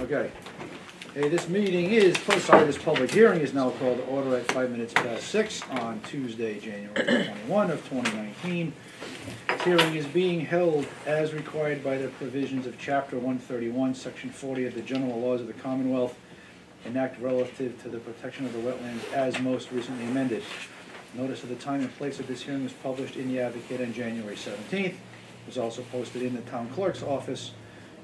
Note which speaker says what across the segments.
Speaker 1: Okay. Hey, this meeting is, this public hearing is now called to order at 5 minutes past 6 on Tuesday, January 21 of 2019. This hearing is being held as required by the provisions of Chapter 131, Section 40 of the General Laws of the Commonwealth, an act relative to the protection of the wetlands as most recently amended. Notice of the time and place of this hearing was published in the Advocate on January 17th. It was also posted in the town clerk's office.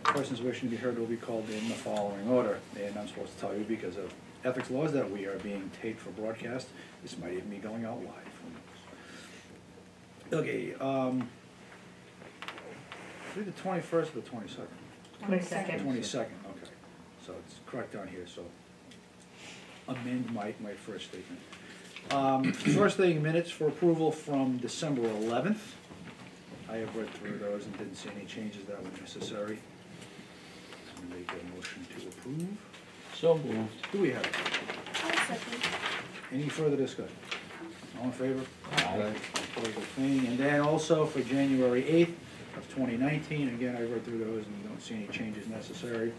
Speaker 1: Persons wishing to be heard will be called in the following order. And I'm supposed to tell you, because of ethics laws, that we are being taped for broadcast. This might even be going out live. Okay, the 21st or the 22nd?
Speaker 2: 22nd.
Speaker 1: 22nd, okay. So it's correct down here, so amend my first statement. First thing, minutes for approval from December 11th. I have read through those and didn't see any changes that were necessary. I'm going to make a motion to approve.
Speaker 3: So moved.
Speaker 1: Do we have it?
Speaker 2: I'll second.
Speaker 1: Any further discussion? All in favor?
Speaker 3: Aye.
Speaker 1: Opposed, abstaining. And then also for January 8th of 2019, again, I read through those and don't see any changes necessary.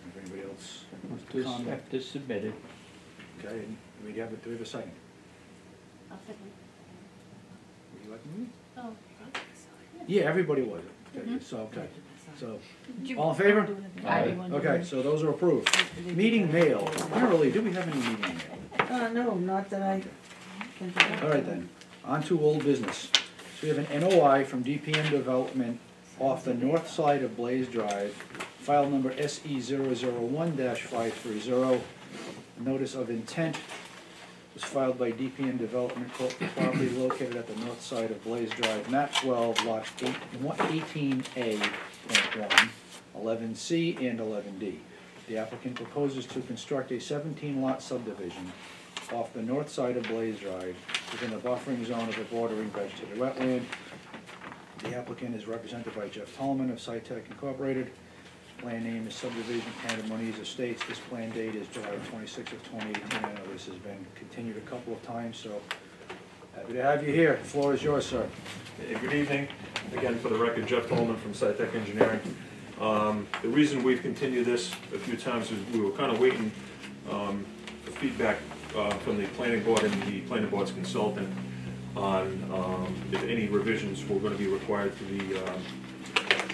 Speaker 1: If anybody else wants to comment.
Speaker 3: After submitted.
Speaker 1: Okay, and do we have a second?
Speaker 2: I'll second.
Speaker 1: Would you like me?
Speaker 2: Oh.
Speaker 1: Yeah, everybody was. Okay,
Speaker 2: Mhm.
Speaker 1: so, okay. So,
Speaker 2: Did you-
Speaker 1: all in favor?
Speaker 3: Aye.
Speaker 1: Okay, so those are approved. Meeting mail. Generally, do we have any meeting mail?
Speaker 4: No, not that I can think of.
Speaker 1: All right then, on to old business. So we have an NOI from DPM Development off the north side of Blaze Drive, file number SE001-530. Notice of intent was filed by DPM Development Corp. for property located at the north side of Blaze Drive, map 12, lot 18A.1, 11C and 11D. The applicant proposes to construct a 17-lot subdivision off the north side of Blaze Drive within the buffering zone of a bordering vegetated wetland. The applicant is represented by Jeff Tolman of SciTech Incorporated. Plan name is Subdivision Pandemonies Estates. This plan date is July 26th of 2018. I know this has been continued a couple of times, so happy to have you here. The floor is yours, sir.
Speaker 5: Hey, good evening. Again, for the record, Jeff Tolman from SciTech Engineering. The reason we've continued this a few times is we were kind of waiting for feedback from the planning board and the planning board's consultant on if any revisions were going to be required to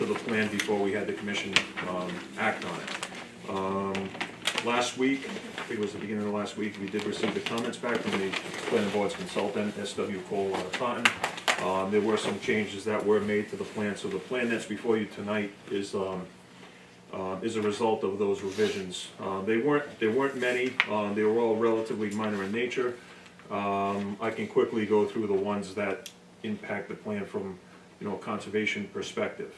Speaker 5: the plan before we had the commission act on it. Last week, I think it was the beginning of last week, we did receive the comments back from the planning board's consultant, S.W. Cole Taunton. There were some changes that were made to the plan, so the plan that's before you tonight is a result of those revisions. They weren't many. They were all relatively minor in nature. I can quickly go through the ones that impact the plan from a conservation perspective.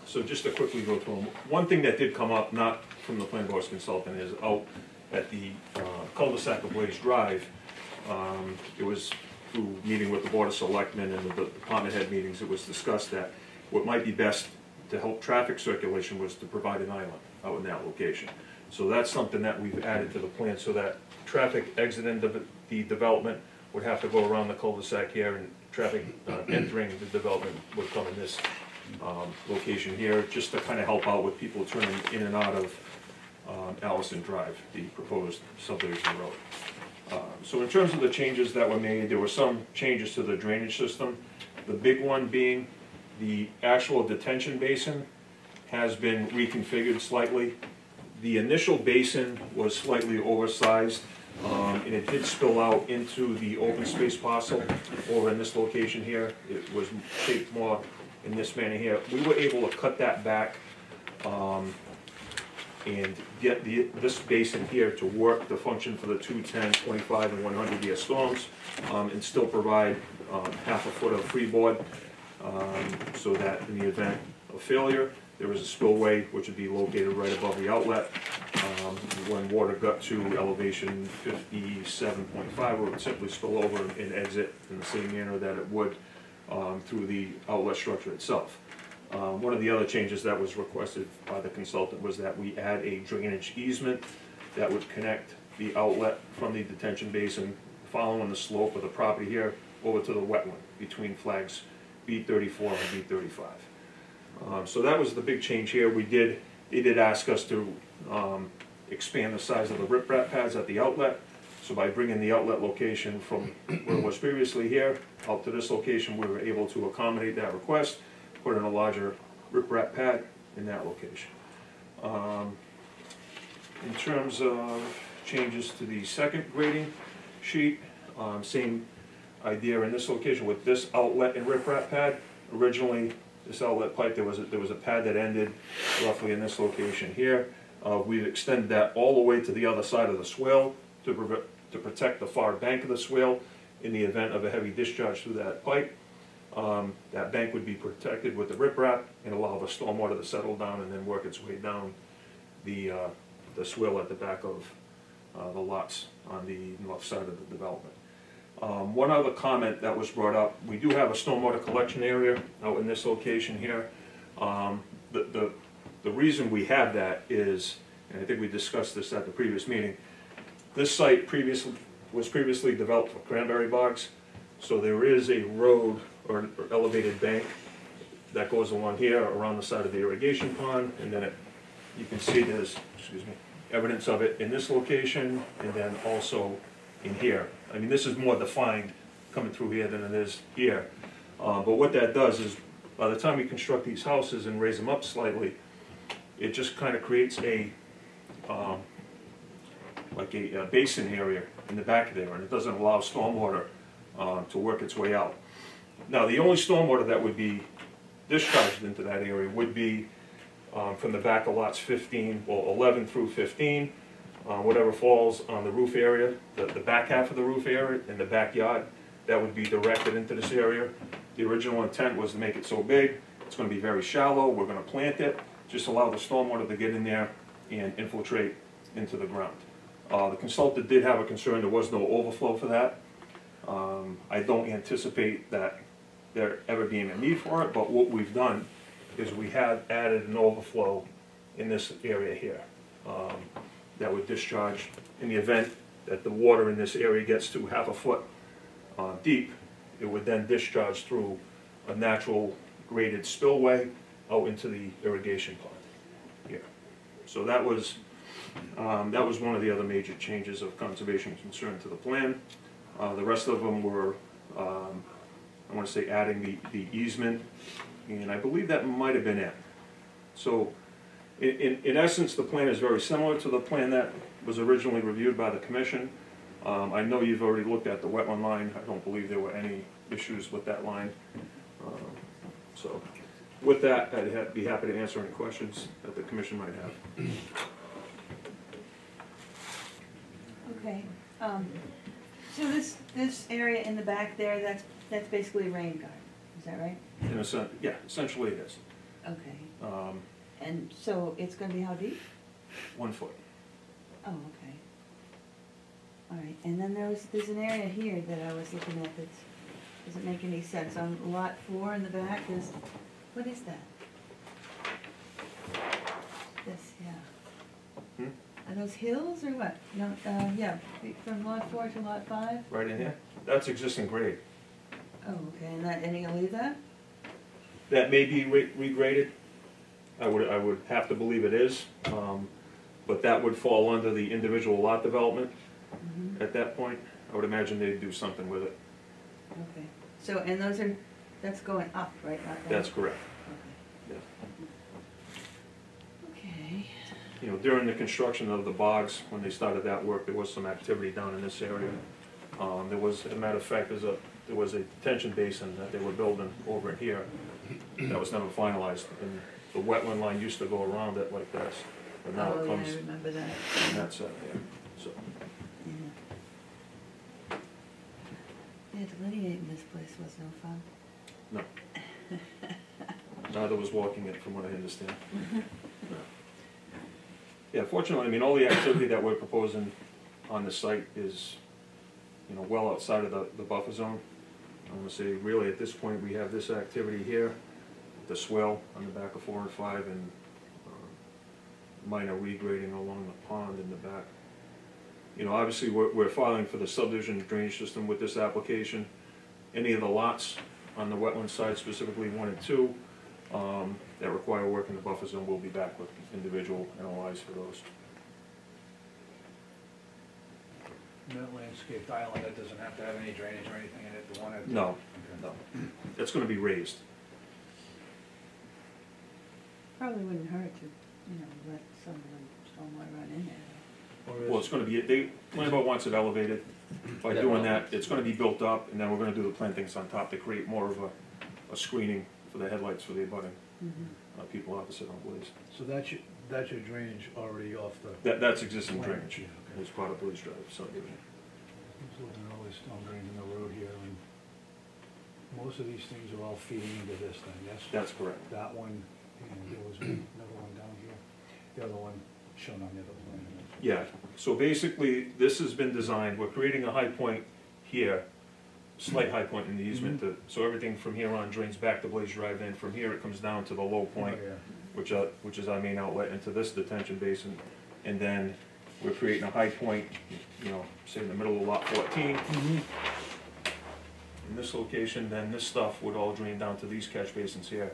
Speaker 5: So just to quickly go through them. One thing that did come up, not from the planning board's consultant, is out at the cul-de-sac of Blaze Drive. It was through meeting with the Board of Selectmen and the department head meetings, it was discussed that what might be best to help traffic circulation was to provide an island out in that location. So that's something that we've added to the plan so that traffic exiting the development would have to go around the cul-de-sac here, and traffic entering the development would come in this location here, just to kind of help out with people turning in and out of Allison Drive, the proposed subdivision road. So in terms of the changes that were made, there were some changes to the drainage system. The big one being the actual detention basin has been reconfigured slightly. The initial basin was slightly oversized, and it did spill out into the open space parcel over in this location here. It was shaped more in this manner here. We were able to cut that back and get this basin here to work, to function for the 210, 25, and 100-year storms, and still provide half a foot of freeboard, so that in the event of failure, there is a spillway which would be located right above the outlet. When water got to elevation 57.5, it would simply spill over and exit in the same manner that it would through the outlet structure itself. One of the other changes that was requested by the consultant was that we add a drainage easement that would connect the outlet from the detention basin following the slope of the property here over to the wetland between flags B34 and B35. So that was the big change here. We did They did ask us to expand the size of the riprap pads at the outlet. So by bringing the outlet location from where it was previously here out to this location, we were able to accommodate that request, put in a larger riprap pad in that location. In terms of changes to the second grading sheet, same idea in this location with this outlet and riprap pad. Originally, this outlet pipe, there was a pad that ended roughly in this location here. We've extended that all the way to the other side of the swale to protect the far bank of the swale in the event of a heavy discharge through that pipe. That bank would be protected with the riprap and allow the stormwater to settle down and then work its way down the swale at the back of the lots on the north side of the development. One other comment that was brought up, we do have a stormwater collection area out in this location here. The reason we have that is, and I think we discussed this at the previous meeting, this site was previously developed for cranberry bogs, so there is a road or an elevated bank that goes along here around the side of the irrigation pond, and then you can see there's, evidence of it in this location and then also in here. I mean, this is more defined coming through here than it is here. But what that does is, by the time we construct these houses and raise them up slightly, it just kind of creates like a basin area in the back there, and it doesn't allow stormwater to work its way out. Now, the only stormwater that would be discharged into that area would be from the back of lots 11 through 15, whatever falls on the roof area, the back half of the roof area in the backyard, that would be directed into this area. The original intent was to make it so big, it's going to be very shallow, we're going to plant it, just allow the stormwater to get in there and infiltrate into the ground. The consultant did have a concern there was no overflow for that. I don't anticipate that there ever being a need for it, but what we've done is we have added an overflow in this area here that would discharge in the event that the water in this area gets to half a foot deep. It would then discharge through a natural graded spillway out into the irrigation pond here. So that was one of the other major changes of conservation concern to the plan. The rest of them were, I want to say, adding the easement, and I believe that might have been it. So in essence, the plan is very similar to the plan that was originally reviewed by the commission. I know you've already looked at the wetland line. I don't believe there were any issues with that line. So with that, I'd be happy to answer any questions that the commission might have.
Speaker 4: Okay, so this area in the back there, that's basically a rain garden, is that right?
Speaker 5: In a sense, yeah, essentially it is.
Speaker 4: Okay. And so it's gonna be how deep?
Speaker 5: 1 foot.
Speaker 4: Oh, okay. All right, and then there's an area here that I was looking at that doesn't make any sense. On lot 4 in the back, what is that? This, yeah. Are those hills or what? No, yeah, from lot 4 to lot 5?
Speaker 5: Right in here? That's existing grade.
Speaker 4: Oh, okay, and you're gonna leave that?
Speaker 5: That may be regraded. I would have to believe it is, but that would fall under the individual lot development at that point. I would imagine they'd do something with it.
Speaker 4: Okay, so, and that's going up, right? Not down?
Speaker 5: That's correct.
Speaker 4: Okay.
Speaker 5: Yeah.
Speaker 4: Okay.
Speaker 5: You know, during the construction of the bogs, when they started that work, there was some activity down in this area. There was, as a matter of fact, there was a detention basin that they were building over in here that was never finalized. And the wetland line used to go around it like this, but now it comes
Speaker 4: Oh, yeah, I remember that.
Speaker 5: on that side here. So,
Speaker 4: Yeah, delineating this place was no fun.
Speaker 5: no. Neither was walking it, from what I understand. No. Yeah, fortunately, I mean, all the activity that we're proposing on the site is, you know, well outside of the buffer zone. I'm gonna say, really, at this point, we have this activity here, the swell on the back of 4 and 5, and minor regrading along the pond in the back. You know, obviously, we're filing for the subdivision drainage system with this application. Any of the lots on the wetland side, specifically 1 and 2, that require work in the buffer zone, we'll be back with individual NOIs for those.
Speaker 1: That landscaped island, that doesn't have to have any drainage or anything in it, the one at.
Speaker 5: No,
Speaker 1: Okay.
Speaker 5: no, it's gonna be raised.
Speaker 4: Probably wouldn't hurt to, let some of the stormwater run in there.
Speaker 5: Well, it's gonna be, Plan Board wants it elevated. By
Speaker 3: Yeah,
Speaker 5: doing
Speaker 3: well-
Speaker 5: that, it's gonna be built up, and then we're gonna do the plantings on top to create more of a screening for the headlights for the abutting people opposite on Blaze.
Speaker 1: So that's your drainage already off the.
Speaker 5: That's existing
Speaker 1: Plan.
Speaker 5: drainage.
Speaker 1: Yeah, okay.
Speaker 5: It's part of Blaze Drive subdivision.
Speaker 1: Just looking at all these storm drains in the road here, and most of these things are all feeding into this thing, yes?
Speaker 5: That's correct.
Speaker 1: That one, and there was another one down here, the other one shown on the other plan.
Speaker 5: Yeah, so basically, this has been designed, we're creating a high point here, slight high point in the easement, so everything from here on drains back to Blaze Drive, then from here it comes down to the low point,
Speaker 1: Oh,
Speaker 5: which is our main outlet into this detention basin, and then we're creating a high point, say in the middle of lot 14. In this location, then this stuff would all drain down to these catch basins here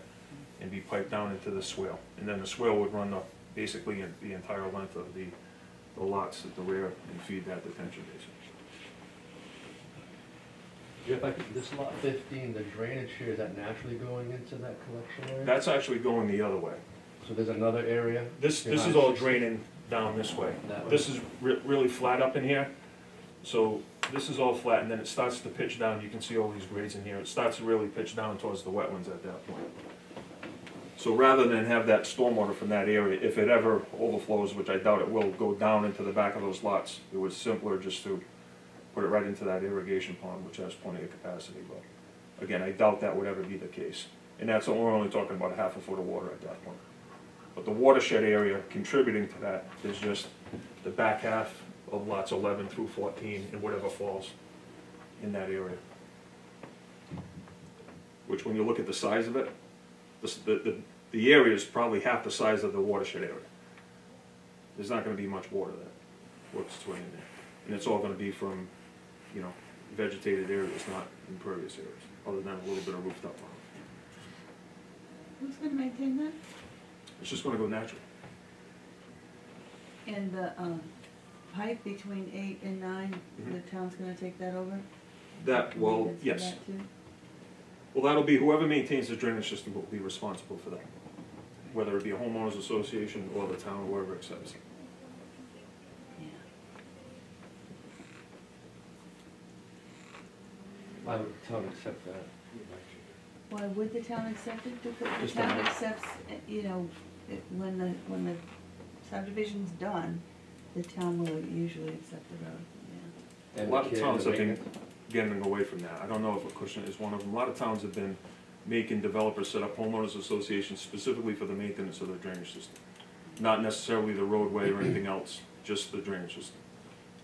Speaker 5: and be piped down into the swale. And then the swale would run basically the entire length of the lots at the rear and feed that detention basin.
Speaker 3: This lot 15, the drainage here, is that naturally going into that collection area?
Speaker 5: That's actually going the other way.
Speaker 3: So there's another area?
Speaker 5: This is
Speaker 3: behind
Speaker 5: all
Speaker 3: 16?
Speaker 5: draining down this way.
Speaker 3: That way.
Speaker 5: This is really flat up in here. So this is all flat, and then it starts to pitch down. You can see all these grades in here. It starts to really pitch down towards the wetlands at that point. So rather than have that stormwater from that area, if it ever overflows, which I doubt it will, go down into the back of those lots, it was simpler just to put it right into that irrigation pond, which has plenty of capacity. But again, I doubt that would ever be the case. And we're only talking about a half a foot of water at that point. But the watershed area contributing to that is just the back half of lots 11 through 14 and whatever falls in that area. Which, when you look at the size of it, the area is probably half the size of the watershed area. There's not going to be much water that works its way in there. And it's all going to be from, vegetated areas, not impervious areas, other than a little bit of rooftop on it.
Speaker 4: Who's gonna maintain that?
Speaker 5: It's just going to go natural.
Speaker 4: And the, pipe between 8 and 9, the town's gonna take that over? Maintenance for
Speaker 5: Yes.
Speaker 4: that too?
Speaker 5: Well, that'll be, whoever maintains the drainage system will be responsible for that. Whether it be a homeowners association or the town, or whoever accepts it.
Speaker 4: Yeah.
Speaker 3: Why would the town accept that?
Speaker 4: Why would the town accept it? Because the
Speaker 3: Just
Speaker 4: town
Speaker 3: a-
Speaker 4: accepts, when the subdivision's done, the town will usually accept the road, yeah.
Speaker 5: A
Speaker 3: And
Speaker 5: lot
Speaker 3: the
Speaker 5: of
Speaker 3: care
Speaker 5: towns
Speaker 3: and
Speaker 5: have
Speaker 3: the
Speaker 5: been
Speaker 3: maintenance?
Speaker 5: getting away from that. I don't know if Acushnet is one of them. A lot of towns have been making developers set up homeowners associations specifically for the maintenance of their drainage system. Not necessarily the roadway or anything else, just the drainage system.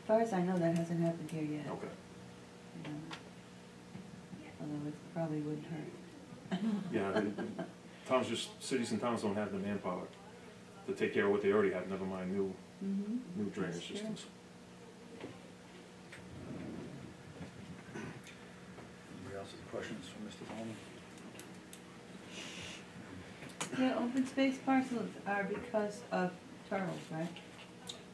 Speaker 4: As far as I know, that hasn't happened here yet.
Speaker 5: Okay.
Speaker 4: Although it probably wouldn't hurt.
Speaker 5: Yeah, cities and towns don't have the manpower to take care of what they already have, never mind new
Speaker 4: That's
Speaker 5: drainage
Speaker 4: true.
Speaker 5: systems.
Speaker 1: Anybody else have questions for Mr. Bowman?
Speaker 4: Yeah, open space parcels are because of turtles, right?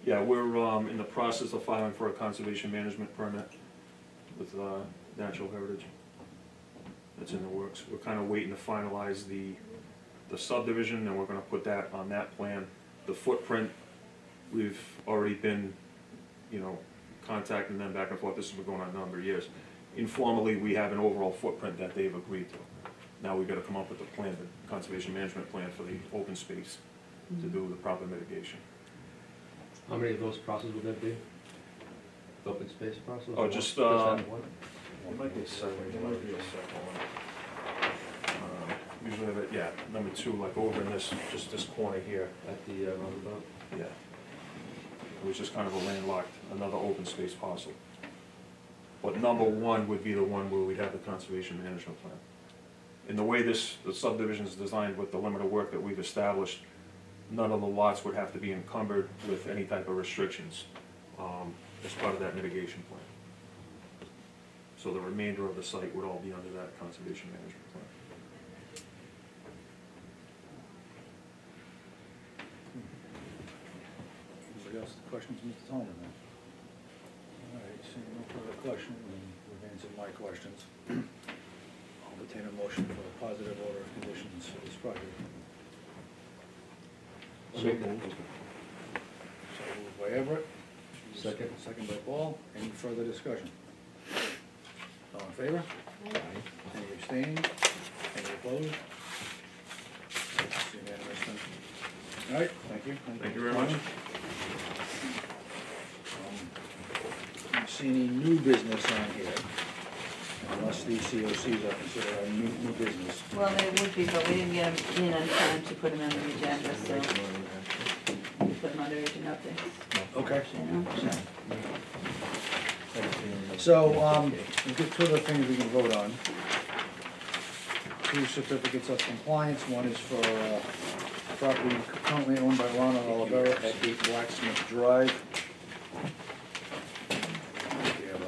Speaker 5: Yeah, we're in the process of filing for a conservation management permit with Natural Heritage. That's in the works. We're kind of waiting to finalize the subdivision, and we're gonna put that on that plan. The footprint, we've already been, contacting them back and forth. This has been going on a number of years. Informally, we have an overall footprint that they've agreed to. Now we've gotta come up with a plan, the conservation management plan for the open space to do the proper mitigation.
Speaker 3: How many of those parcels would that be? The open space parcels?
Speaker 5: Oh,
Speaker 3: Or
Speaker 5: just,
Speaker 3: that one?
Speaker 5: It might be a second one. Usually have it, yeah, number 2, like over in just this corner here,
Speaker 3: At the roundabout?
Speaker 5: yeah. It was just kind of a landlocked, another open space parcel. But number 1 would be the one where we'd have the conservation management plan. And the way the subdivision is designed with the limit of work that we've established, none of the lots would have to be encumbered with any type of restrictions as part of that mitigation plan. So the remainder of the site would all be under that conservation management plan.
Speaker 1: Anybody else have questions, Mr. Tolman? All right, seeing no further questions, and we've answered my questions. I'll entertain a motion for a positive order of conditions for this project.
Speaker 3: So moved.
Speaker 1: So moved by Everett.
Speaker 3: Second.
Speaker 1: Second by Paul. Any further discussion? All in favor? Any abstaining? Any opposed? It's unanimous then. All right, thank you.
Speaker 5: Thank you very much.
Speaker 1: Don't see any new business on here, unless these COCs are considered our new business.
Speaker 4: Well, they would be, but we didn't get them in on time to put them on the agenda, so we put them under agent updates,
Speaker 1: Okay.
Speaker 4: you know, so.
Speaker 1: So, we'll get two other things we can vote on. Two certificates of compliance. One is for property currently owned by Ronald Olivera at 8 Blacksmith Drive. Do you have a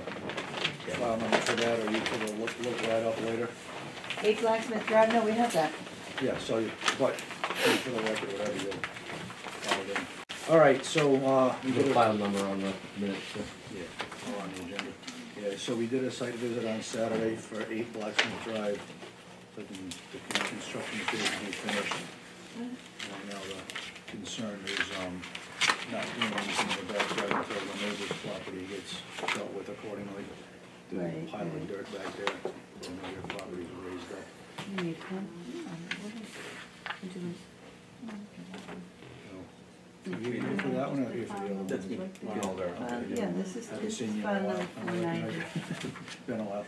Speaker 1: file number for that, or you could look that up later?
Speaker 4: 8 Blacksmith Drive, no, we have that.
Speaker 1: Yeah, so, but, for the record, whatever you file it in. All right, so, we
Speaker 3: The
Speaker 1: did a...
Speaker 3: file number on the minutes.
Speaker 1: Yeah, all on the agenda. Yeah, so we did a site visit on Saturday for 8 Blacksmith Drive. So the construction appears to be finished. Right now, the concern is, not doing anything in the backyard until the neighbor's property gets dealt with accordingly. There's a
Speaker 4: Right,
Speaker 1: pile of
Speaker 4: right.
Speaker 1: dirt back there, and their property's raised up.
Speaker 4: You need one? Would you like-
Speaker 1: So, are you here for that one, or here for the other one?
Speaker 2: That's me.
Speaker 4: Yeah, this is,
Speaker 1: Haven't
Speaker 4: this
Speaker 1: seen
Speaker 4: is
Speaker 1: you in a
Speaker 4: file
Speaker 1: while.
Speaker 4: number 490.
Speaker 1: Been a while.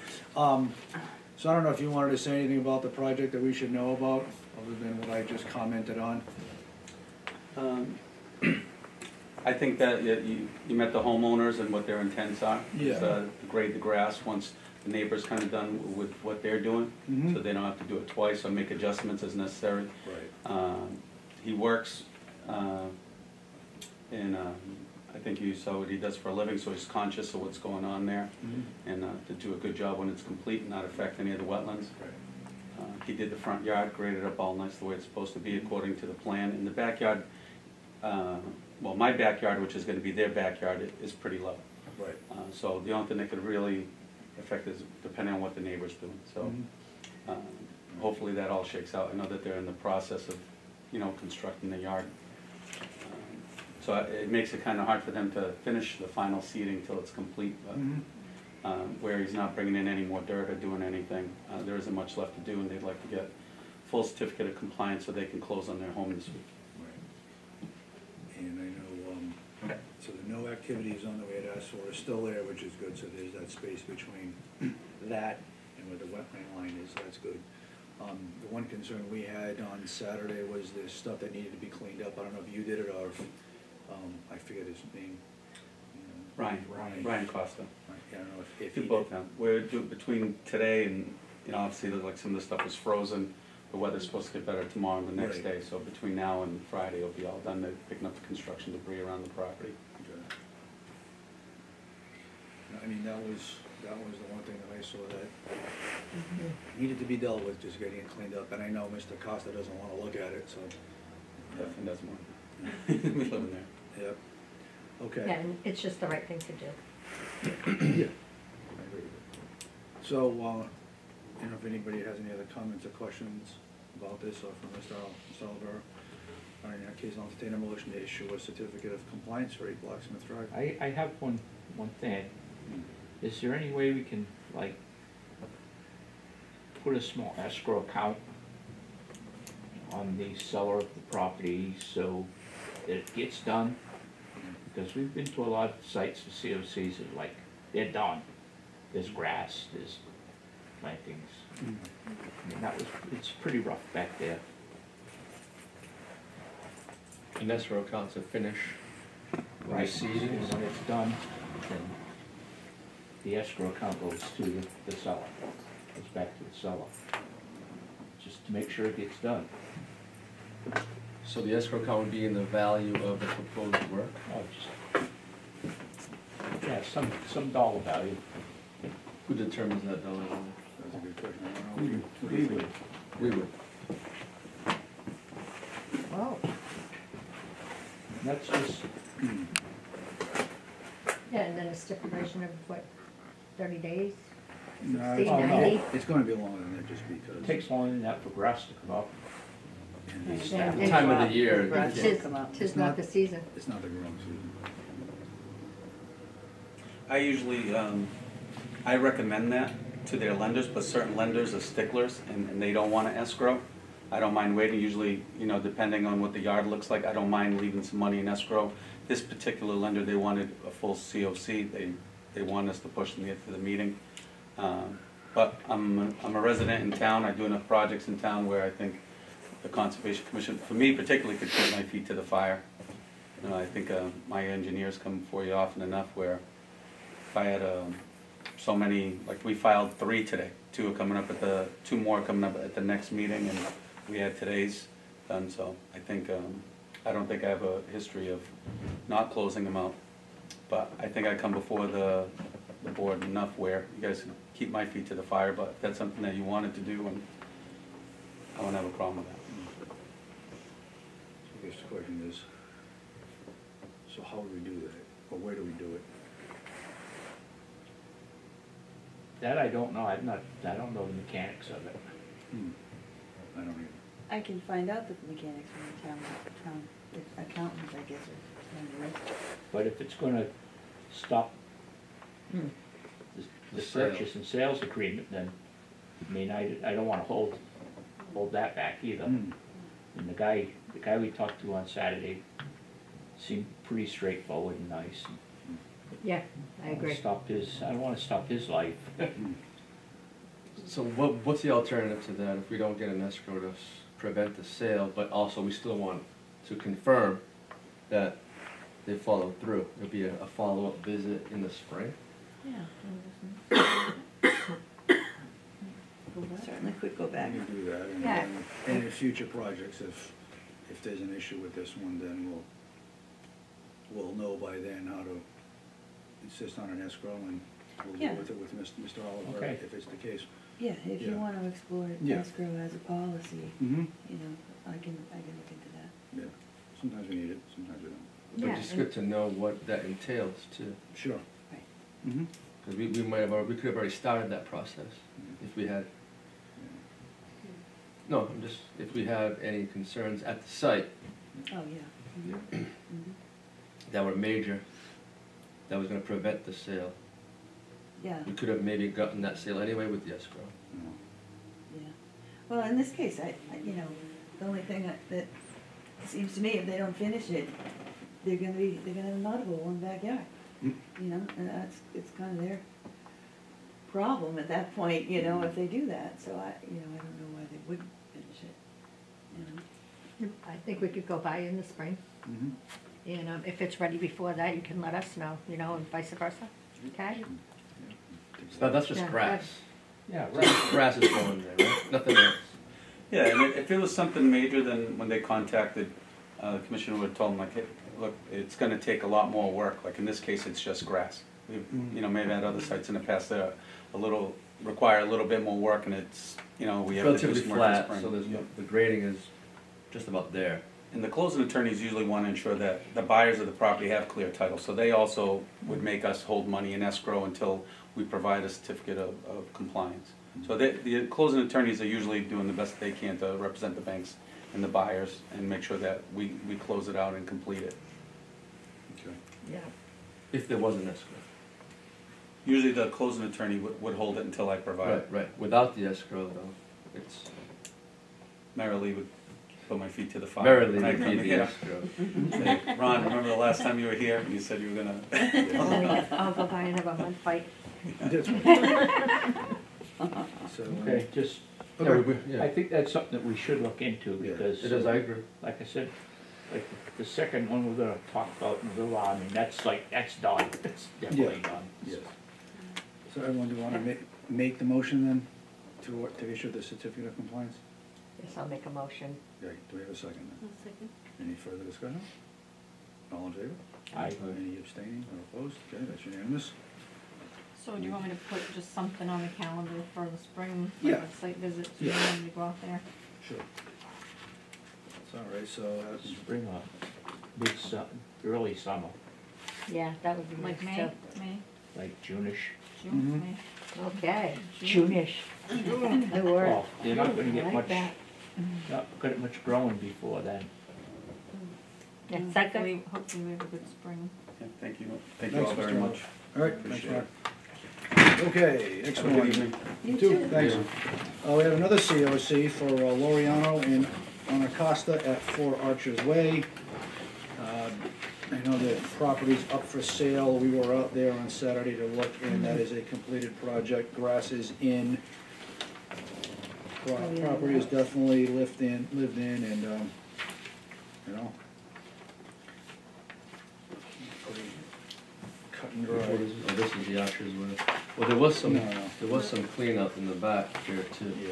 Speaker 1: So I don't know if you wanted to say anything about the project that we should know about, other than what I just commented on.
Speaker 6: I think that you met the homeowners and what their intents are.
Speaker 1: Yeah.
Speaker 6: Is, to grade the grass once the neighbor's kind of done with what they're doing,
Speaker 1: Mhm.
Speaker 6: so they don't have to do it twice or make adjustments as necessary.
Speaker 1: Right.
Speaker 6: He works, and I think you saw what he does for a living, so he's conscious of what's going on there, and to do a good job when it's complete and not affect any of the wetlands.
Speaker 1: Right.
Speaker 6: He did the front yard, graded up all nice the way it's supposed to be according to the plan. In the backyard, well, my backyard, which is gonna be their backyard, is pretty low.
Speaker 1: Right.
Speaker 6: So the only thing that could really affect is depending on what the neighbor's doing. So
Speaker 1: Mhm.
Speaker 6: hopefully that all shakes out. I know that they're in the process of, constructing the yard. So it makes it kinda hard for them to finish the final seeding till it's complete, but
Speaker 1: Mhm.
Speaker 6: where he's not bringing in any more dirt or doing anything. There isn't much left to do, and they'd like to get full certificate of compliance so they can close on their home this week.
Speaker 1: Right. And I know, so the no activities on the way to asked for is still there, which is good, so there's that space between that and where the wetland line is, that's good. The one concern we had on Saturday was the stuff that needed to be cleaned up. I don't know if you did it or if, I forget his name.
Speaker 6: Ryan Costa.
Speaker 1: Right, yeah, I don't know if
Speaker 6: Do
Speaker 1: he
Speaker 6: both
Speaker 1: did.
Speaker 6: now. We're between today and, obviously, like some of the stuff was frozen. The weather's supposed to get better tomorrow and the next
Speaker 1: Right.
Speaker 6: day, so between now and Friday, it'll be all done. They're picking up the construction debris around the property.
Speaker 1: Okay. I mean, that was the one thing that I saw that needed to be dealt with, just getting it cleaned up. And I know Mr. Costa doesn't wanna look at it, so.
Speaker 6: Definitely doesn't want it. We live in there.
Speaker 1: Yep. Okay.
Speaker 2: Yeah, and it's just the right thing to do.
Speaker 1: Yeah. I agree with it. So, I don't know if anybody has any other comments or questions about this or from Mr. Olivera. All right, in that case, I'll entertain a motion to issue a certificate of compliance for 8 Blacksmith Drive.
Speaker 7: I have one thing. Is there any way we can, like, put a small escrow account on the seller of the property so that it gets done? Because we've been to a lot of sites for COCs that like, they're done. There's grass, there's plantings. I mean, it's pretty rough back there.
Speaker 3: An escrow account's a finish.
Speaker 7: Right,
Speaker 3: seeding.
Speaker 7: and when it's done, then the escrow account goes to the seller, goes back to the seller. Just to make sure it gets done.
Speaker 3: So the escrow account would be in the value of the proposed work?
Speaker 7: Oh, yeah, some dollar value.
Speaker 3: Who determines that dollar value?
Speaker 1: That's a good question. I don't know.
Speaker 7: We would.
Speaker 3: We would.
Speaker 2: Wow.
Speaker 7: That's just,
Speaker 2: Yeah, and then a stipulation of what, 30 days?
Speaker 1: No,
Speaker 2: 60,
Speaker 7: oh, no.
Speaker 2: 90?
Speaker 1: it's gonna be longer than that just because.
Speaker 7: it takes longer than that for grass to come up.
Speaker 1: and it's-
Speaker 2: Yeah.
Speaker 3: The time of the year.
Speaker 4: Grass
Speaker 2: Tis,
Speaker 4: will come up.
Speaker 2: tis not the season.
Speaker 1: It's not the growing season.
Speaker 6: I usually, I recommend that to their lenders, but certain lenders are sticklers and they don't want to escrow. I don't mind waiting, usually, you know, depending on what the yard looks like, I don't mind leaving some money in escrow. This particular lender, they wanted a full COC, they wanted us to push them to get to the meeting. But I'm a resident in town, I do enough projects in town where I think the Conservation Commission, for me particularly, could keep my feet to the fire. You know, I think my engineers come before you often enough where if I had so many, like we filed 3 today, 2 are coming up at 2 more coming up at the next meeting, and we had today's done, so I think, I don't think I have a history of not closing them out. But I think I come before the board enough where you guys can keep my feet to the fire, but if that's something that you wanted to do, and I won't have a problem with that.
Speaker 1: I guess the question is, so how would we do that, or where do we do it?
Speaker 7: That I don't know, I don't know the mechanics of it.
Speaker 1: I don't even.
Speaker 4: I can find out the mechanics from the town accountants, I guess, or somebody.
Speaker 7: But if it's gonna stop
Speaker 4: Hmm.
Speaker 7: the purchase and sales agreement, then, I mean, I don't wanna hold that back either.
Speaker 1: Hmm.
Speaker 7: And the guy we talked to on Saturday seemed pretty straightforward and nice.
Speaker 2: Yeah, I agree.
Speaker 7: I don't wanna stop his life.
Speaker 3: So what's the alternative to that if we don't get an escrow to prevent the sale, but also we still want to confirm that they followed through? It'll be a follow-up visit in the spring?
Speaker 4: Yeah. Certainly could go back.
Speaker 1: We can do that, and
Speaker 2: Yeah.
Speaker 1: then in future projects, if there's an issue with this one, then we'll know by then how to insist on an escrow, and we'll
Speaker 4: Yeah.
Speaker 1: deal with it with Mr. Oliver,
Speaker 7: Okay.
Speaker 1: if it's the case.
Speaker 4: Yeah, if you
Speaker 1: Yeah.
Speaker 4: want to explore
Speaker 1: Yeah.
Speaker 4: escrow as a policy,
Speaker 1: Mm-hmm.
Speaker 4: you know, I can look into that.
Speaker 1: Yeah, sometimes we need it, sometimes we don't.
Speaker 3: But
Speaker 2: Yeah,
Speaker 3: just
Speaker 2: and-
Speaker 3: good to know what that entails too.
Speaker 1: Sure.
Speaker 4: Right.
Speaker 1: Mm-hmm.
Speaker 3: Because we could have already started that process if we had. No, if we have any concerns at the site
Speaker 4: Oh, yeah. Mhm.
Speaker 3: that were major, that was gonna prevent the sale,
Speaker 4: Yeah,
Speaker 3: we could have maybe gotten that sale anyway with the escrow.
Speaker 4: yeah. Well, in this case, you know, the only thing that seems to me, if they don't finish it, they're gonna have an audible in the backyard.
Speaker 1: Mm.
Speaker 4: You know, and it's kind of their problem at that point, you know, if they do that. So I don't know why they wouldn't finish it, you know.
Speaker 2: I think we could go by in the spring,
Speaker 1: Mm-hmm.
Speaker 2: and if it's ready before that, you can let us know, you know, and vice versa, okay?
Speaker 3: So that's just
Speaker 2: Yeah,
Speaker 3: grass.
Speaker 7: Yeah,
Speaker 3: Grass is going there, right? Nothing else.
Speaker 6: Yeah, and if it was something major, then when they contacted, the commissioner would have told them, like, hey, look, it's gonna take a lot more work, like in this case, it's just grass. We've, you know, maybe at other sites in the past that are require a little bit more work, and it's, you know, we have to do
Speaker 3: Relatively
Speaker 6: some work in the
Speaker 3: flat,
Speaker 6: spring.
Speaker 3: so there's no, the grading is just about there.
Speaker 6: And the closing attorneys usually want to ensure that the buyers of the property have clear title, so they also would make us hold money in escrow until we provide a certificate of compliance. So the closing attorneys are usually doing the best they can to represent the banks and the buyers and make sure that we close it out and complete it.
Speaker 1: Okay.
Speaker 2: Yeah.
Speaker 3: If there was an escrow.
Speaker 6: Usually the closing attorney would hold it until I provide it.
Speaker 3: Right. Without the escrow though, it's
Speaker 6: Merrily would put my feet to the fire.
Speaker 3: merely
Speaker 6: when I
Speaker 3: would
Speaker 6: come
Speaker 3: be the
Speaker 6: here.
Speaker 3: escrow.
Speaker 6: Say, Ron, remember the last time you were here? You said you were gonna.
Speaker 2: I'll go by and have a mud fight.
Speaker 1: That's right. So,
Speaker 7: Okay, just,
Speaker 3: Yeah,
Speaker 7: I think that's something that we should look into,
Speaker 1: Yeah.
Speaker 7: because,
Speaker 3: It is, I agree.
Speaker 7: like I said, like, the second one we're gonna talk about in a little while, I mean, that's done, that's definitely done.
Speaker 1: Yes. So everyone, do you want to make the motion then to issue the certificate of compliance?
Speaker 2: Yes, I'll make a motion.
Speaker 1: Okay, do we have a second then?
Speaker 2: I'll second.
Speaker 1: Any further discussion? All in favor?
Speaker 7: Aye.
Speaker 1: Any abstaining or opposed? Okay, that's unanimous.
Speaker 8: So do you want me to put just something on the calendar for the spring,
Speaker 1: Yeah.
Speaker 8: like a site visit, so you
Speaker 1: Yeah.
Speaker 8: want me to go out there?
Speaker 1: Sure. That's all right, so,
Speaker 7: Let's bring a early summer,
Speaker 2: Yeah, that would be nice
Speaker 8: Like
Speaker 2: too.
Speaker 8: May,
Speaker 7: like June-ish.
Speaker 8: June, May.
Speaker 2: Okay.
Speaker 7: June-ish.
Speaker 2: Good word.
Speaker 7: Oh, you're not gonna
Speaker 2: I
Speaker 7: get
Speaker 2: like
Speaker 7: much,
Speaker 2: that.
Speaker 7: not gonna get much growing before then.
Speaker 2: Yeah, is that good?
Speaker 8: Hopefully we have a good spring.
Speaker 6: Yeah, thank you all
Speaker 1: Thanks,
Speaker 6: very
Speaker 1: Mr.
Speaker 6: much.
Speaker 1: All right, thanks,
Speaker 6: Appreciate
Speaker 1: Mark.
Speaker 6: it.
Speaker 1: Okay, next
Speaker 6: Have a
Speaker 1: one.
Speaker 6: good evening.
Speaker 4: You
Speaker 1: Two,
Speaker 4: too.
Speaker 1: thanks. We have another COC for Loriano and Anacosta at 4 Archers Way. I know the property's up for sale. We were out there on Saturday to look, and that is a completed project. Grass is in.
Speaker 4: Oh, yeah,
Speaker 1: Property is
Speaker 4: nice.
Speaker 1: definitely lived in, and, you know. Pretty cut and
Speaker 3: Which one
Speaker 1: dry.
Speaker 3: is it? Oh, this is the Archer's Way. Well, there was some,
Speaker 1: No.
Speaker 3: there was some cleanup in the back here too.
Speaker 1: Yeah,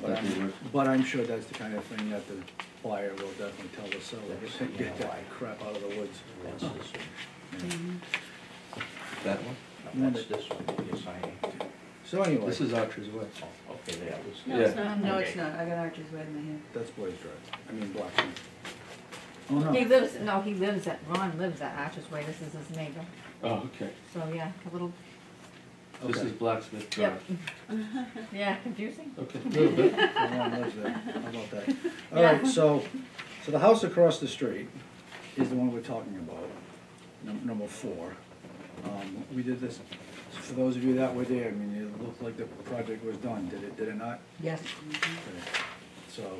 Speaker 3: That they were-
Speaker 1: but I'm sure that's the kind of thing that the buyer will definitely tell the seller,
Speaker 7: That's-
Speaker 1: get
Speaker 7: yeah,
Speaker 1: that
Speaker 7: why?
Speaker 1: crap out of the woods.
Speaker 7: That's this one.
Speaker 3: That one?
Speaker 7: No, that's this one that you're signing.
Speaker 1: So anyway,
Speaker 3: This is Archer's Way.
Speaker 7: Oh, okay, that was.
Speaker 8: No, it's
Speaker 3: Yeah.
Speaker 8: not.
Speaker 4: No, it's not, I got Archer's Way in my hand.
Speaker 1: that's Boys Drive, I mean Blackstone. Oh,
Speaker 8: He
Speaker 1: no,
Speaker 8: lives, no, he lives at, Ron lives at Archer's Way, this is his neighbor,
Speaker 3: Oh, okay.
Speaker 8: so yeah, a little,
Speaker 3: This
Speaker 1: okay.
Speaker 3: is Blacksmith
Speaker 8: yep.
Speaker 3: Drive.
Speaker 8: Yeah, confusing?
Speaker 3: Okay, a little bit.
Speaker 1: Ron lives there. How about that? All right, so the house across the street is the one we're talking about, number 4. We did this, for those of you that were there, I mean, it looked like the project was done, did it not?
Speaker 2: Yes.
Speaker 1: Okay. So,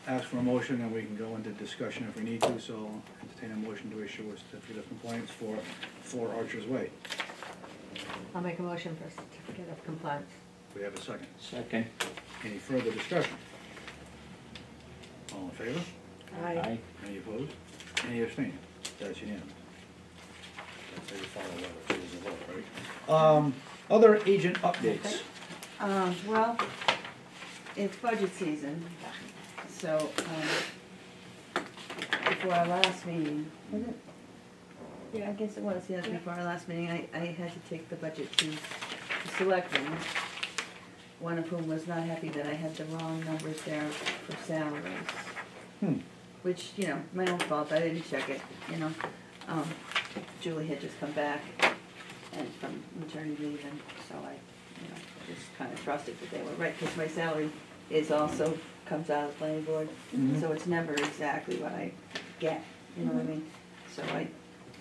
Speaker 1: ask for a motion and we can go into discussion if we need to, so I'll entertain a motion to issue a certificate of compliance for 4 Archers Way.
Speaker 2: I'll make a motion for a certificate of compliance.
Speaker 1: We have a second.
Speaker 7: Second.
Speaker 1: Any further discussion? All in favor?
Speaker 7: Aye.
Speaker 1: Any opposed? Any abstaining? That's unanimous. That's how you follow that, which is a vote, right? Other agent updates.
Speaker 4: Well, it's budget season, so, before our last meeting, was it? Yeah, I guess it was, yes, before our last meeting, I had to take the budget to the selectmen, one of whom was not happy that I had the wrong numbers there for salaries. Which, you know, my own fault, I didn't check it, you know. Julie had just come back and from maternity leave, and so I, you know, just kind of trusted that they were right, because my salary is also, comes out of the planning board, so it's never exactly what I get, you know what I mean? So I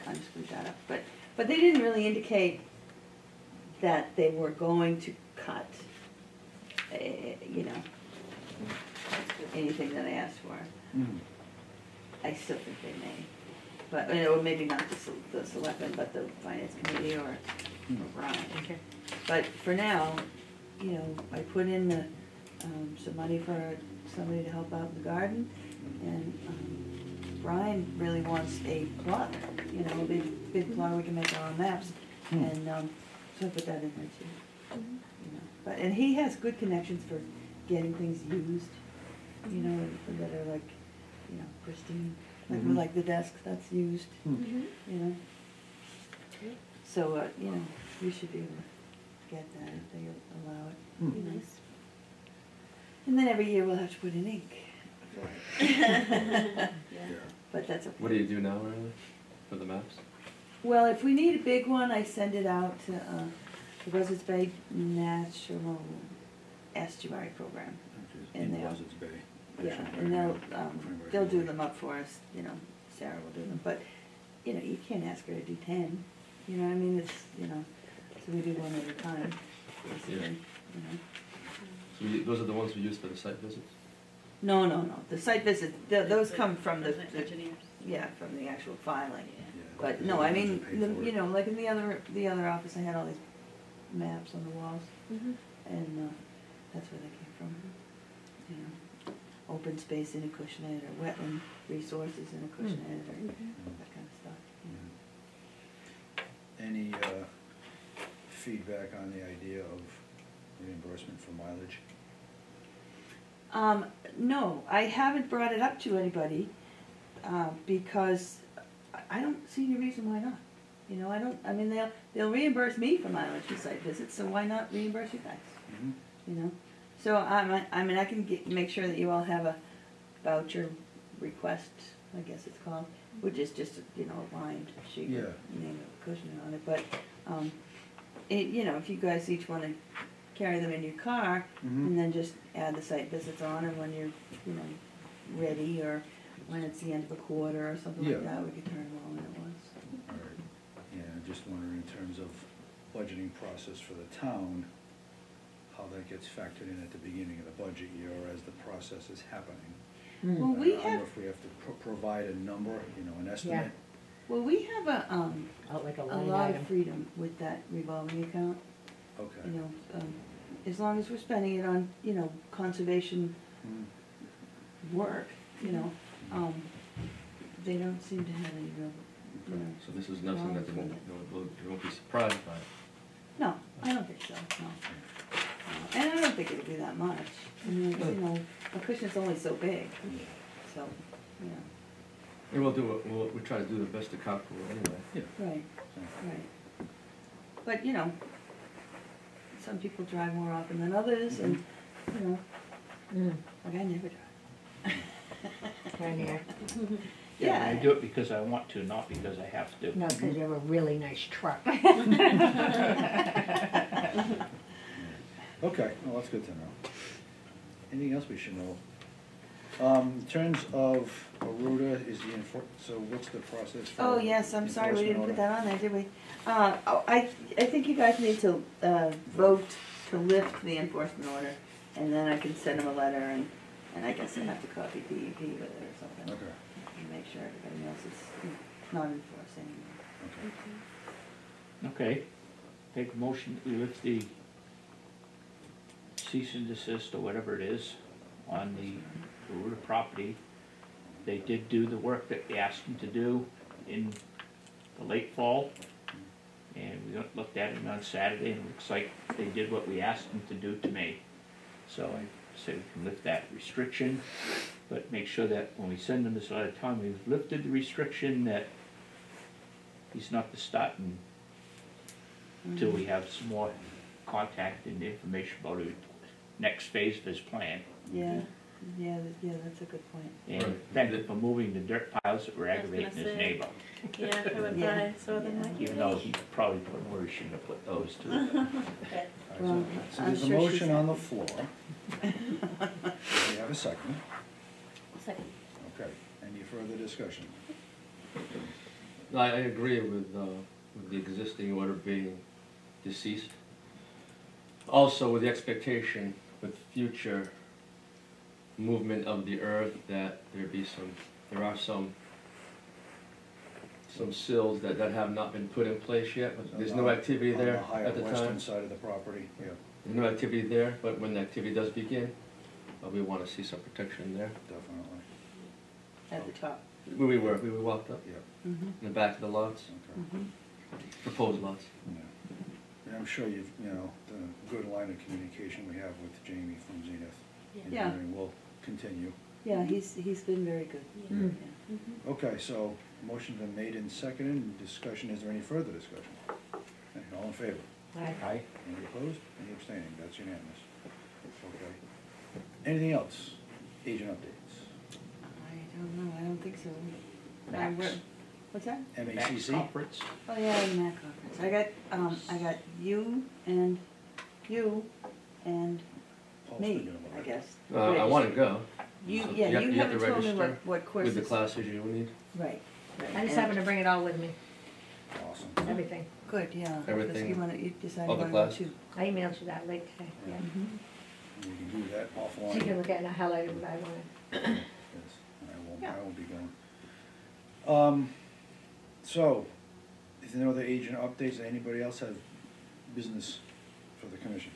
Speaker 4: kind of screwed that up, but they didn't really indicate that they were going to cut, you know, anything that I asked for.
Speaker 1: Mhm.
Speaker 4: I still think they may, but, or maybe not the selectmen, but the finance committee or Brian.
Speaker 2: Okay.
Speaker 4: But for now, you know, I put in the, some money for somebody to help out in the garden, and, Brian really wants a plotter, you know, a big plotter, we can make our own maps, and, so I put that in there too. You know, but, and he has good connections for getting things used, you know, that are like, you know, pristine, like the desk that's used, you know. So, you know, we should be able to get that if they allow it. Be nice. And then every year we'll have to put in ink for it. But that's okay.
Speaker 3: What do you do now, Riley, for the maps?
Speaker 4: Well, if we need a big one, I send it out to the Buzzards Bay National Estuary Program. And they'll-
Speaker 1: Buzzards Bay.
Speaker 4: Yeah, and they'll do them up for us, you know, Sarah will do them, but, you know, you can't ask her to do 10, you know what I mean, it's, you know, so we do one at a time, basically,
Speaker 3: Yeah.
Speaker 4: you know.
Speaker 3: So those are the ones we use for the site visits?
Speaker 4: No, the site visits, those come from the,
Speaker 8: Engineers.
Speaker 4: yeah, from the actual filing. But, no, I mean, you know, like in the other office, I had all these maps on the walls, and, that's where they came from, you know. Open space in Acushnet, or wetland resources in Acushnet, or that kind of stuff, you know.
Speaker 1: Any feedback on the idea of reimbursement for mileage?
Speaker 4: No, I haven't brought it up to anybody, because I don't see any reason why not. You know, I mean, they'll reimburse me for mileage and site visits, so why not reimburse you guys? You know? So, I mean, I can make sure that you all have a voucher request I guess it's called, which is just, you know, a lined sheet
Speaker 1: Yeah.
Speaker 4: with the name of Acushnet on it, but, you know, if you guys each wanna carry them in your car,
Speaker 1: Mhm.
Speaker 4: and then just add the site visits on, and when you're, you know, ready, or when it's the end of a quarter or something
Speaker 1: Yeah.
Speaker 4: like that, we could turn them all in at once.
Speaker 1: All right. Yeah, I'm just wondering in terms of budgeting process for the town, how that gets factored in at the beginning of the budget year or as the process is happening.
Speaker 4: Well,
Speaker 1: I
Speaker 4: we
Speaker 1: don't know
Speaker 4: have,
Speaker 1: if we have to provide a number, you know, an estimate.
Speaker 4: well, we have
Speaker 2: Like a
Speaker 4: a
Speaker 2: line
Speaker 4: lot
Speaker 2: item.
Speaker 4: of freedom with that revolving account,
Speaker 1: Okay.
Speaker 4: you know, as long as we're spending it on, you know, conservation
Speaker 1: Mm.
Speaker 4: work, you know, they don't seem to have any real, you know.
Speaker 3: So this is nothing that they won't be surprised by.
Speaker 4: No, I don't think so, no. And I don't think it'll be that much. I mean, you know, a cushion's only so big, so, you know,
Speaker 3: And we'll try to do the best to calculate anyway.
Speaker 1: Yeah.
Speaker 4: right, right. But, you know, some people drive more often than others, and, you know, like I never drive.
Speaker 2: Right here.
Speaker 7: I do it because I want to, not because I have to.
Speaker 2: No, because you have a really nice truck.
Speaker 1: Okay, well, that's good to know. Anything else we should know? In terms of Aruda, is the so what's the process for?
Speaker 4: Oh, yes, I'm sorry, we didn't put
Speaker 1: enforcement
Speaker 4: that on there, did we? I think you guys need to, vote to lift the enforcement order, and then I can send them a letter, and I guess I have to copy DEP with it or something.
Speaker 1: order? Okay,
Speaker 4: And make sure everybody else is not enforced anymore.
Speaker 1: okay.
Speaker 7: Okay, take a motion that we lift the cease and desist or whatever it is on the Aruda property. They did do the work that we asked them to do in the late fall. And we looked at it on Saturday and it looks like they did what we asked them to do to me. So I said we can lift that restriction, but make sure that when we send them this letter telling we've lifted the restriction, that he's not to start until we have some more contact and information about the next phase of his plan.
Speaker 4: Yeah, that's a good point.
Speaker 7: And
Speaker 3: Right.
Speaker 7: thank him for moving the dirt piles that were
Speaker 8: I was gonna
Speaker 7: aggravating his
Speaker 8: say.
Speaker 7: neighbor.
Speaker 8: Yeah, I went
Speaker 4: Yeah.
Speaker 8: by, I saw them like,
Speaker 7: Even though he probably put where he shouldn't have put those two.
Speaker 1: All right,
Speaker 4: Well,
Speaker 1: so
Speaker 4: I'm
Speaker 1: there's a
Speaker 4: sure she's
Speaker 1: motion on the
Speaker 4: happy.
Speaker 1: floor. We have a second.
Speaker 8: second.
Speaker 1: Okay, any further discussion?
Speaker 3: No, I agree with the existing order being deceased. Also with the expectation with future movement of the earth that there are some sills that have not been put in place yet, but there's no activity there
Speaker 1: On the higher
Speaker 3: at the
Speaker 1: western
Speaker 3: time.
Speaker 1: side of the property, yeah,
Speaker 3: There's no activity there, but when the activity does begin, we want to see some protection there.
Speaker 1: definitely,
Speaker 4: At the top.
Speaker 3: Where we walked up,
Speaker 1: yeah,
Speaker 4: Mm-hmm.
Speaker 3: in the back of the lots,
Speaker 1: okay.
Speaker 3: proposed lots.
Speaker 1: Yeah. And I'm sure you've, you know, the good line of communication we have with Jamie from Zenith
Speaker 4: Yeah.
Speaker 1: Engineering will continue.
Speaker 4: Yeah, he's been very good.
Speaker 2: Mm.
Speaker 4: Yeah.
Speaker 1: Okay, so motion's been made and seconded, discussion, is there any further discussion? Okay, all in favor?
Speaker 7: Aye.
Speaker 1: Any opposed? Any abstaining? That's unanimous. Okay. Anything else? Agent updates?
Speaker 4: I don't know, I don't think so.
Speaker 7: Max.
Speaker 4: What's that?
Speaker 7: Max
Speaker 1: MACC?
Speaker 7: conference.
Speaker 4: Oh, yeah, the MAC conference. I got you and
Speaker 1: Paul's
Speaker 4: me,
Speaker 1: thinking about
Speaker 4: I
Speaker 1: it.
Speaker 4: guess.
Speaker 3: I want to go.
Speaker 4: You,
Speaker 3: So
Speaker 4: yeah, you
Speaker 3: you have
Speaker 4: haven't
Speaker 3: to
Speaker 4: told me
Speaker 3: register
Speaker 4: what courses.
Speaker 3: With the classes you need.
Speaker 4: Right, right.
Speaker 2: I just
Speaker 4: and-
Speaker 2: happen to bring it all with me,
Speaker 1: Awesome.
Speaker 2: everything.
Speaker 4: Good, yeah.
Speaker 3: Everything,
Speaker 4: You decided
Speaker 3: all the
Speaker 4: you wanna go
Speaker 3: classes?
Speaker 4: too.
Speaker 2: I emailed you that late today, yeah.
Speaker 4: Mhm.
Speaker 1: We can do that
Speaker 2: So you can
Speaker 1: offline.
Speaker 2: look at it and highlight what I wanted.
Speaker 1: Yes,
Speaker 4: Yeah.
Speaker 1: I won't be going. So, is there no other agent updates? Does anybody else have business for the commission?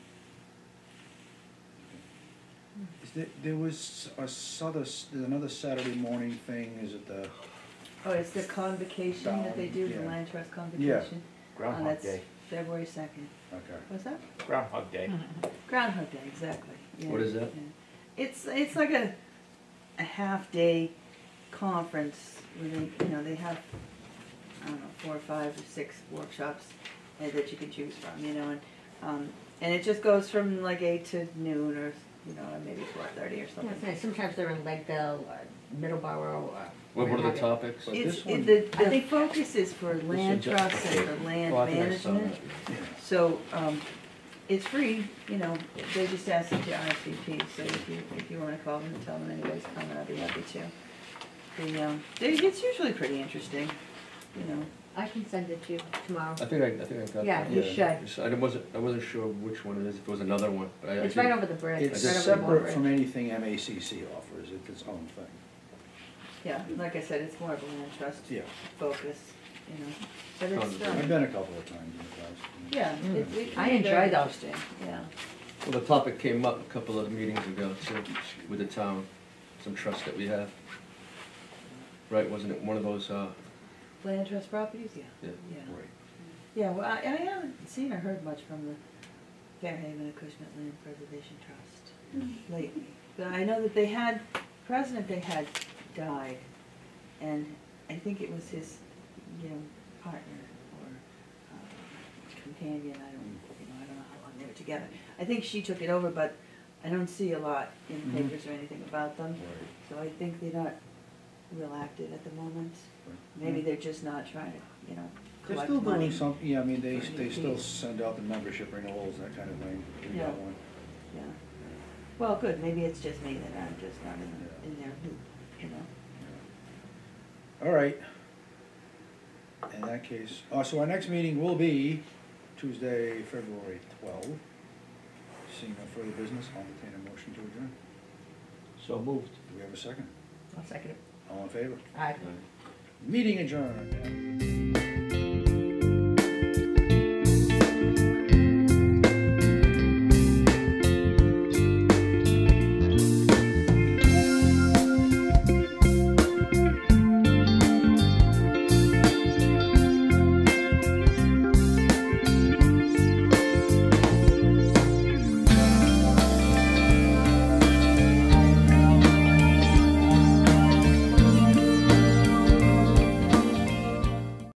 Speaker 1: There was there's another Saturday morning thing, is it the,
Speaker 4: Oh, it's the convocation that they do, the
Speaker 1: Yeah.
Speaker 4: land trust convocation?
Speaker 7: Groundhog
Speaker 4: that's
Speaker 7: Day.
Speaker 4: February 2nd.
Speaker 1: okay.
Speaker 4: What's that?
Speaker 7: Groundhog Day.
Speaker 4: Groundhog Day, exactly. Yeah,
Speaker 3: What is that?
Speaker 4: yeah. It's like a half-day conference where they have, I don't know, 4 or 5 or 6 workshops that you can choose from, and it just goes from like 8 to noon or, or maybe 4:30 or
Speaker 2: Yeah,
Speaker 4: something.
Speaker 2: it's nice. Sometimes they're in Lakeville or Middleborough or
Speaker 3: What
Speaker 2: We're
Speaker 3: are the
Speaker 2: happy.
Speaker 3: topics?
Speaker 1: But
Speaker 4: It's,
Speaker 1: this one-
Speaker 4: the
Speaker 2: I think-
Speaker 4: focus is for land
Speaker 3: just-
Speaker 4: trusts and
Speaker 3: okay.
Speaker 4: for land
Speaker 3: Oh, I think I saw
Speaker 4: management.
Speaker 3: that.
Speaker 1: Yeah.
Speaker 4: So, it's free, you know, they just ask that you RSVP, so if you wanna call them and tell them anybody's coming, I'd be happy to. It's usually pretty interesting, you know.
Speaker 2: I can send it to you tomorrow.
Speaker 3: I think I got that.
Speaker 2: Yeah, you should.
Speaker 3: Just- I wasn't sure which one it is, if it was another one, but I
Speaker 2: It's
Speaker 3: did-
Speaker 2: right over the bridge.
Speaker 1: It's
Speaker 2: right over the
Speaker 1: separate
Speaker 2: bridge.
Speaker 1: from anything MACC offers, it's its own thing.
Speaker 4: Yeah, like I said, it's more of a land trust
Speaker 1: Yeah,
Speaker 4: focus, you know, but it's,
Speaker 1: I've been a couple of times in the past.
Speaker 4: yeah,
Speaker 2: Mm.
Speaker 4: it.
Speaker 2: I enjoy
Speaker 4: very
Speaker 2: those.
Speaker 4: interesting, yeah.
Speaker 3: Well, the topic came up a couple of meetings ago too, with the town, some trust that we have. Right, wasn't it one of those,
Speaker 4: Land trust properties, yeah.
Speaker 3: Yeah.
Speaker 4: Yeah,
Speaker 1: Right.
Speaker 4: yeah, well, I haven't seen or heard much from the Fairhaven Acushnet Land Preservation Trust lately. But I know that president they had died, and I think it was his, you know, partner or companion, I don't know how long they were together. I think she took it over, but I don't see a lot in
Speaker 1: Mhm.
Speaker 4: papers or anything about them,
Speaker 1: Right.
Speaker 4: so I think they're not real active at the moment.
Speaker 1: Right.
Speaker 4: Maybe they're just not trying to, you know,
Speaker 1: They're
Speaker 4: collect
Speaker 1: still
Speaker 4: money.
Speaker 1: doing some, yeah, I mean, they
Speaker 4: for
Speaker 1: still
Speaker 4: EPs.
Speaker 1: send out the membership renewals, that kind of thing. We got
Speaker 4: Yeah.
Speaker 1: one.
Speaker 4: Yeah. Well, good, maybe it's just me that I'm just not in their loop, you know?
Speaker 1: All right. In that case, so our next meeting will be Tuesday, February 12th. Seeing no further business, I'll entertain a motion to adjourn.
Speaker 7: So moved.
Speaker 1: Do we have a second?
Speaker 2: I'll second it.
Speaker 1: All in favor?
Speaker 2: Aye.
Speaker 1: Meeting adjourned.